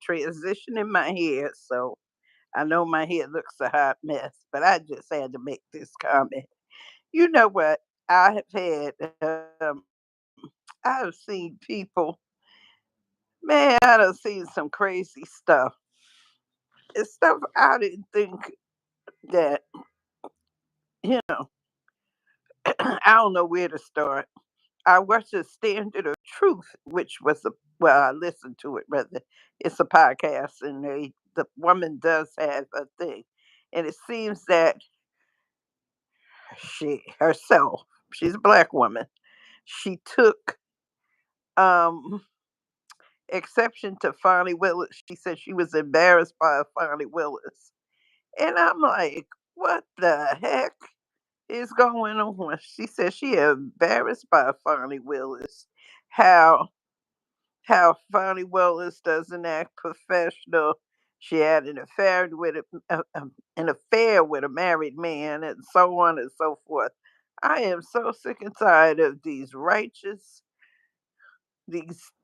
transitioning my hair, so I know my hair looks a hot mess, but I just had to make this comment. You know what? I have had, I have seen people, man, I done seen some crazy stuff. It's stuff I didn't think that, you know, I don't know where to start. I watched the Standard of Truth, which was a, well, I listened to it rather. It's a podcast, and the woman does have a thing, and it seems that she herself, she's a black woman, she took um exception to Fonnie Willis. She said she was embarrassed by Fonnie Willis, and I'm like, what the heck is going on? She said she embarrassed by Fonnie Willis. How Fonnie Willis doesn't act professional. She had an affair with a married man, and so on and so forth. I am so sick and tired of these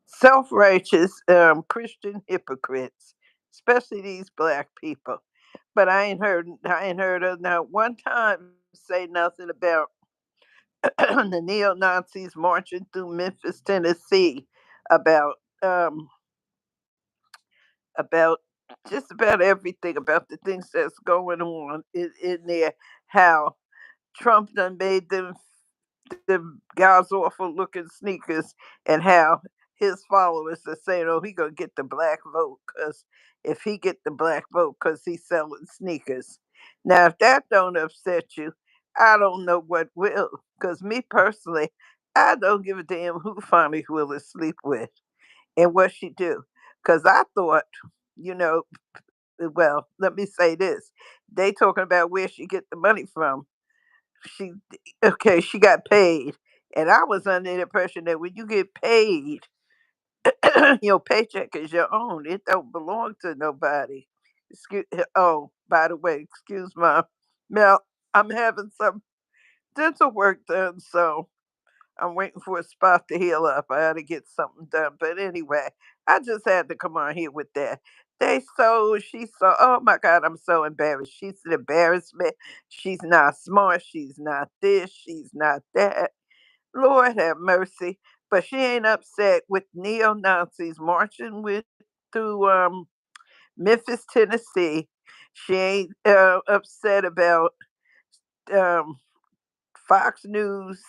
self-righteous Christian hypocrites, especially these black people. But I ain't heard of not one time say nothing about the neo Nazis marching through Memphis, Tennessee, about um, about just about everything, about the things that's going on in there. How Trump done made them God's awful looking sneakers, and how his followers are saying, "Oh, he gonna get the black vote because if he get the black vote because he's selling sneakers." Now, if that don't upset you, I don't know what will. Because me personally, I don't give a damn who Fonnie Willis sleep with and what she do. Because I thought, you know, well, let me say this: they talking about where she get the money from. She okay, she got paid, and I was under the impression that when you get paid, your paycheck is your own. It don't belong to nobody. Excuse, oh, by the way, excuse my Mel. I'm having some dental work done, so I'm waiting for a spot to heal up. I had to get something done. But anyway, I just had to come on here with that. She's so, oh my God, I'm so embarrassed. She's an embarrassment. She's not smart. She's not this. She's not that. Lord have mercy. But she ain't upset with neo Nazis marching with through Memphis, Tennessee. She ain't upset about um, Fox News,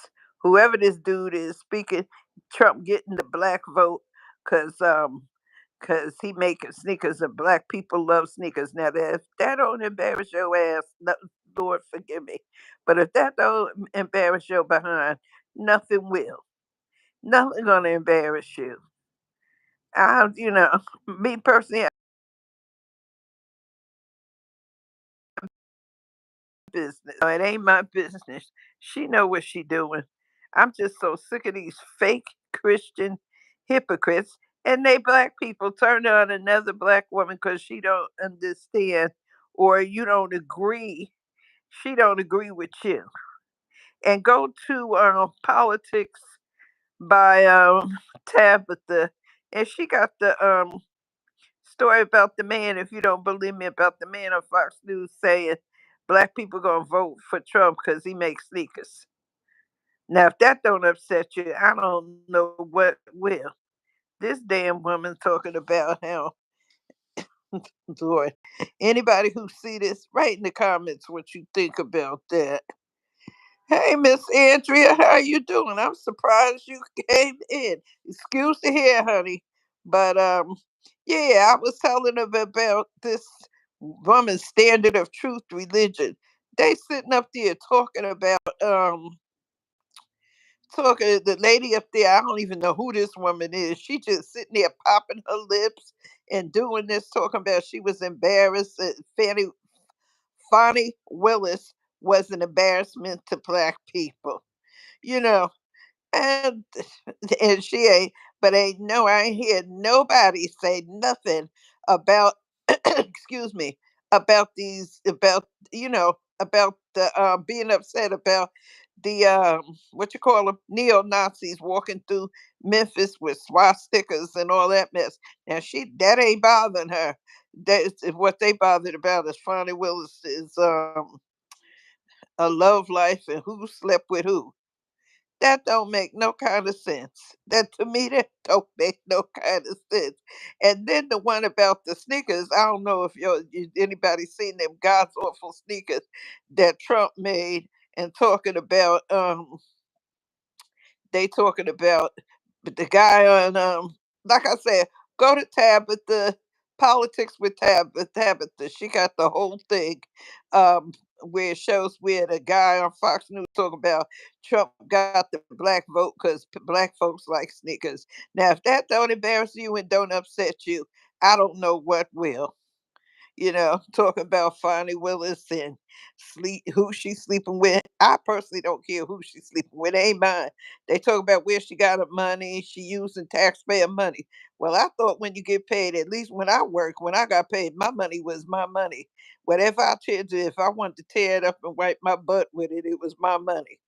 whoever this dude is speaking, Trump getting the black vote because he making sneakers and black people love sneakers. Now that if that don't embarrass your ass, Lord forgive me, but if that don't embarrass your behind, nothing will. Nothing gonna embarrass you. Me personally, business. No, it ain't my business. She know what she doing. I'm just so sick of these fake Christian hypocrites and they black people turn on another black woman because she don't understand or you don't agree. She don't agree with you. And go to politics by Tabitha, and she got the story about the man. If you don't believe me, about the man on Fox News saying black people gonna vote for Trump because he makes sneakers. Now, if that don't upset you, I don't know what will. This damn woman talking about how, Lord, anybody who see this, write in the comments what you think about that. Hey, Miss Andrea, how you doing? I'm surprised you came in. Excuse the hair, honey, but yeah, I was telling them about this woman's Standard of Truth religion. They sitting up there talking about talking the lady up there. I don't even know who this woman is. She just sitting there popping her lips and doing this, talking about she was embarrassed. That Fonnie Willis was an embarrassment to black people. You know, and and she ain't. But ain't no, I ain't hear nobody say nothing about. excuse me, about these about about the being upset about the what you call them, neo Nazis walking through Memphis with swastikas and all that mess. Now that ain't bothering her. That's what they bothered about is Fonnie Willis's a love life and who slept with who. That don't make no kind of sense. That to me, that don't make no kind of sense. And then the one about the sneakers, I don't know if anybody seen them God's awful sneakers that Trump made and talking about they talking about the guy on like I said, go to Tabitha Politics with Tabitha. She got the whole thing where it shows where the guy on Fox News talking about Trump got the black vote because black folks like sneakers. Now, if that don't embarrass you and don't upset you, I don't know what will. Talking about Fonnie Willis and who she's sleeping with. I personally don't care who she's sleeping with. It ain't mine. They talk about where she got her money. She using taxpayer money. Well, I thought when you get paid, at least when I work, when I got paid, my money was my money. Whatever I did, if I wanted to tear it up and wipe my butt with it, it was my money.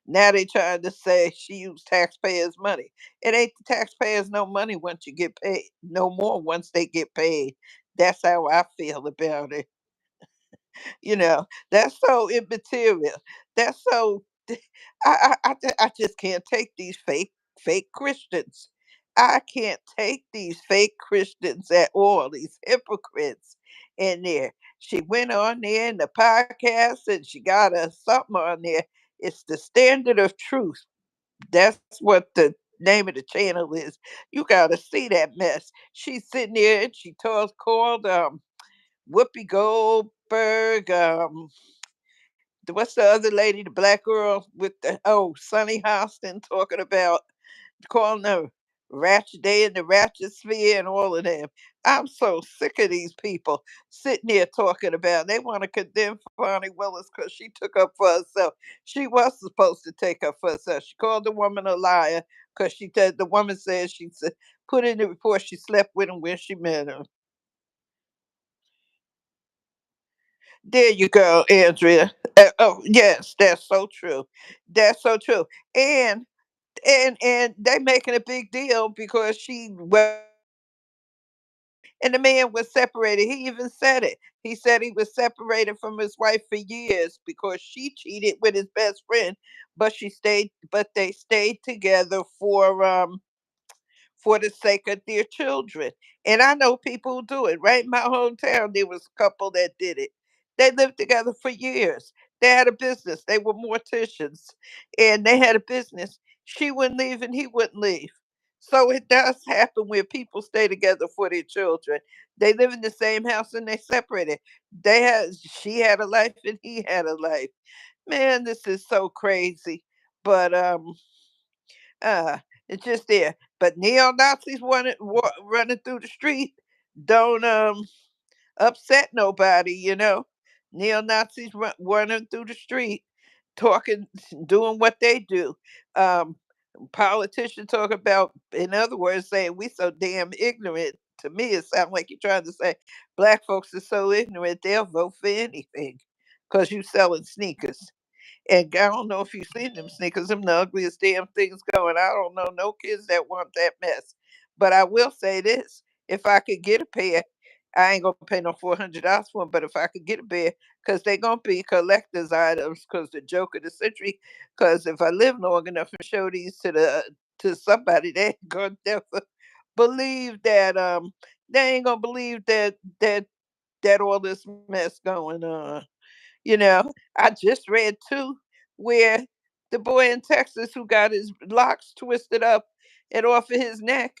Now they trying to say she used taxpayers' money. It ain't the taxpayers' no money once you get paid. No more once they get paid. That's how I feel about it. That's so immaterial. That's so. I just can't take these fake Christians. I can't take these fake Christians at all. These hypocrites in there. She went on there in the podcast and she got something on there. It's the standard of truth. That's what the name of the channel is. You gotta see that mess. She's sitting there and she called Whoopi Goldberg. What's the other lady, the black girl with the Sunny Hostin talking about calling her ratchet day in the ratchet sphere and all of them. I'm so sick of these people sitting there talking about they want to condemn Fonnie Willis because she took up for herself. She was supposed to take up for herself. She called the woman a liar because she said the woman said she said, put in the report she slept with him when she met him. There you go, Andrea. Oh yes, that's so true. That's so true. And they making a big deal because and the man was separated. He even said it. He said he was separated from his wife for years because she cheated with his best friend, but they stayed together for the sake of their children. And I know people who do it. Right in my hometown, there was a couple that did it. They lived together for years. They had a business. They were morticians and they had a business. She wouldn't leave and he wouldn't leave. So it does happen where people stay together for their children. They live in the same house and they separated. She had a life and he had a life. Man, this is so crazy. But uh, it's just there. But neo Nazis running through the street don't upset nobody. Neo Nazis running through the street, talking, doing what they do. Um, Politicians talk about, in other words, saying we so damn ignorant. To me, it sounds like you're trying to say black folks are so ignorant they'll vote for anything because you selling sneakers. And I don't know if you've seen them sneakers, them the ugliest damn things going. I don't know no kids that want that mess. But I will say this: if I could get a pair, I ain't gonna pay no $400 for them. But if I could get a pair, because they're gonna be collectors' items, because the joke of the century. Because if I live long enough and show these to somebody, they ain't gonna never believe that they ain't gonna believe that all this mess going on. You know, I just read too where the boy in Texas who got his locks twisted up and off of his neck,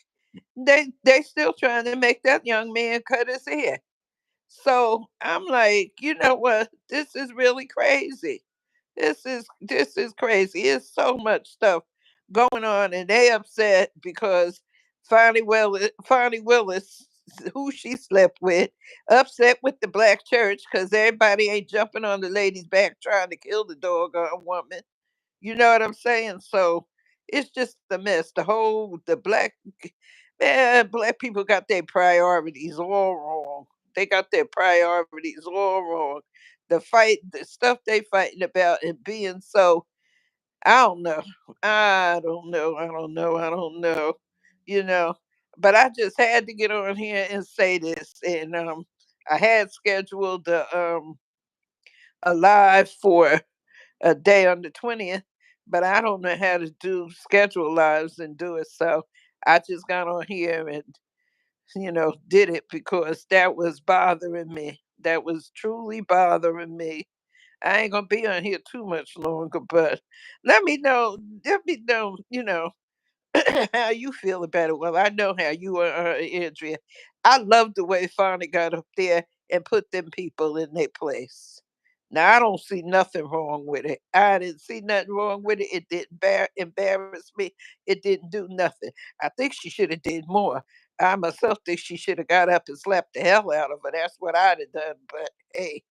they still trying to make that young man cut his hair. So I'm like, you know what? This is really crazy. This is crazy. It's so much stuff going on, and they upset because Fonnie Willis, who she slept with, upset with the black church because everybody ain't jumping on the lady's back trying to kill the doggone woman. You know what I'm saying? So it's just a mess. The black people got their priorities all wrong. They got their priorities all wrong. The stuff they fighting about and being so I don't know. I don't know. I don't know. I don't know. You know, but I just had to get on here and say this. And I had scheduled a live for a day on the 20th, but I don't know how to do schedule lives and do it. So I just got on here and, did it because that was bothering me. That was truly bothering me. I ain't gonna be on here too much longer, but let me know, how you feel about it. Well, I know how you are, Andrea. I love the way Fonnie got up there and put them people in their place. Now, I don't see nothing wrong with it. I didn't see nothing wrong with it. It didn't embarrass me. It didn't do nothing. I think she should have did more. I myself think she should have got up and slapped the hell out of her. That's what I'd have done. But hey,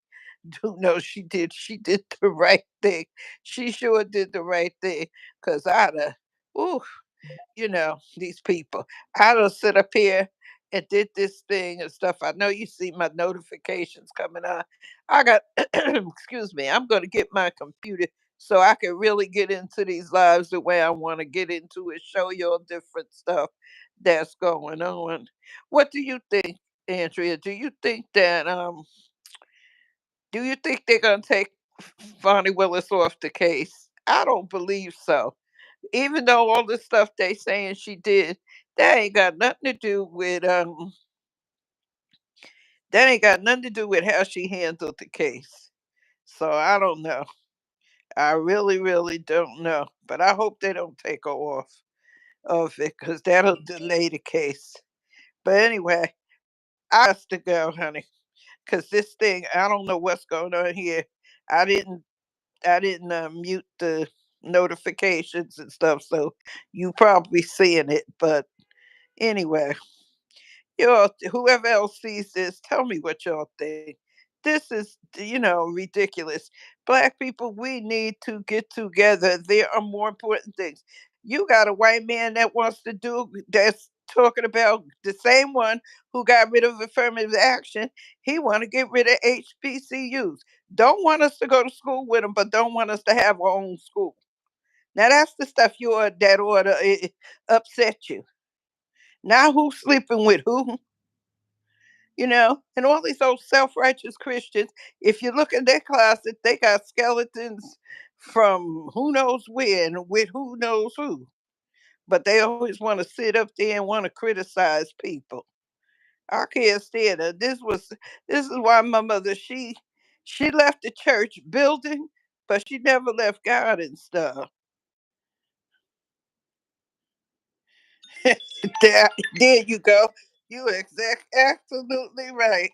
do know she did. She did the right thing. She sure did the right thing. Cause I'd have, ooh, these people. I don't sit up here and did this thing and stuff. I know you see my notifications coming on. I got, excuse me, I'm going to get my computer so I can really get into these lives the way I want to get into it, show you all different stuff that's going on. What do you think, Andrea? Do you think they're going to take Fonnie Willis off the case? I don't believe so, even though all the stuff they saying she did, that ain't got nothing to do with that ain't got nothing to do with how she handled the case. So I don't know. I really, really don't know. But I hope they don't take her off of it because that'll delay the case. But anyway, I got to go, honey. Cause this thing, I don't know what's going on here. I didn't I didn't mute the notifications and stuff, so you probably seeing it. But anyway, y'all, whoever else sees this, tell me what y'all think. This is, ridiculous. Black people, we need to get together. There are more important things. You got a white man that wants to do, that's talking about the same one who got rid of affirmative action. He want to get rid of HBCUs. Don't want us to go to school with them, but don't want us to have our own school. Now that's the stuff that ought to upset you. Now who's sleeping with who? And all these old self-righteous Christians, if you look in their closet, they got skeletons from who knows where and with who knows who. But they always want to sit up there and want to criticize people. I can't stand it. This is why my mother, she left the church building, but she never left God and stuff. There you go. You absolutely right.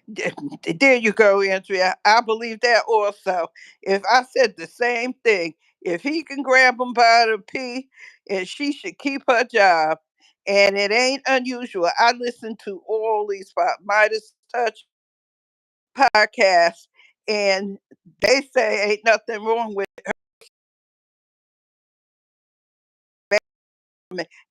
There you go, Andrea. I believe that also. If I said the same thing, if he can grab him by the pee, and she should keep her job. And it ain't unusual. I listen to all these Midas Touch podcasts, and they say ain't nothing wrong with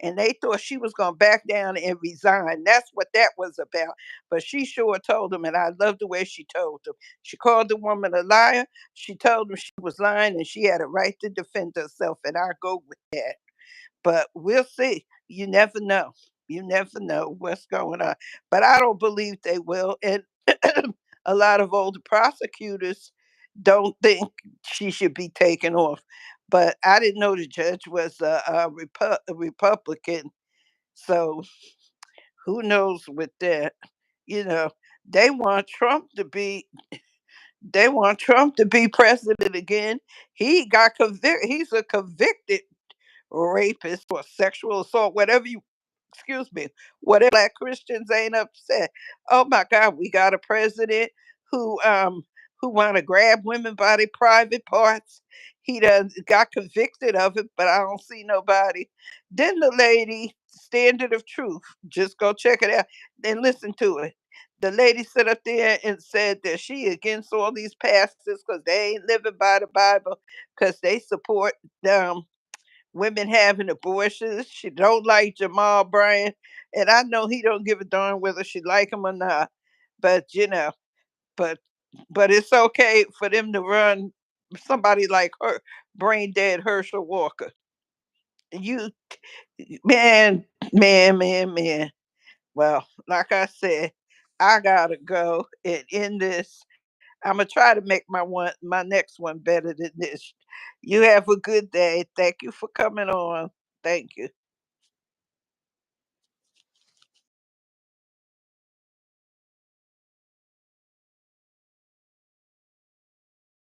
and they thought she was going to back down and resign. That's what that was about. But she sure told them, and I love the way she told them. She called the woman a liar. She told them she was lying and she had a right to defend herself, and I go with that. But we'll see. You never know. You never know what's going on. But I don't believe they will. And a lot of older prosecutors don't think she should be taken off. But I didn't know the judge was a Republican. So who knows with that? You know, they want Trump to be they want Trump to be president again. He got convicted. He's a convicted rapist or sexual assault, whatever you, excuse me, whatever. Black Christians ain't upset. Oh my God, we got a president who want to grab women by their private parts. He done got convicted of it, but I don't see nobody. Then the lady, Standard of Truth, just go check it out and listen to it. The lady stood up there and said that she against all these pastors because they ain't living by the Bible, because they support um women having abortions. She don't like Jamal Bryant, and I know he don't give a darn whether she like him or not. But but but it's okay for them to run. somebody like her, brain dead Herschel Walker. You man, man. Well, like I said, I gotta go and end this. I'm gonna try to make my next one better than this. You have a good day. Thank you for coming on. Thank you.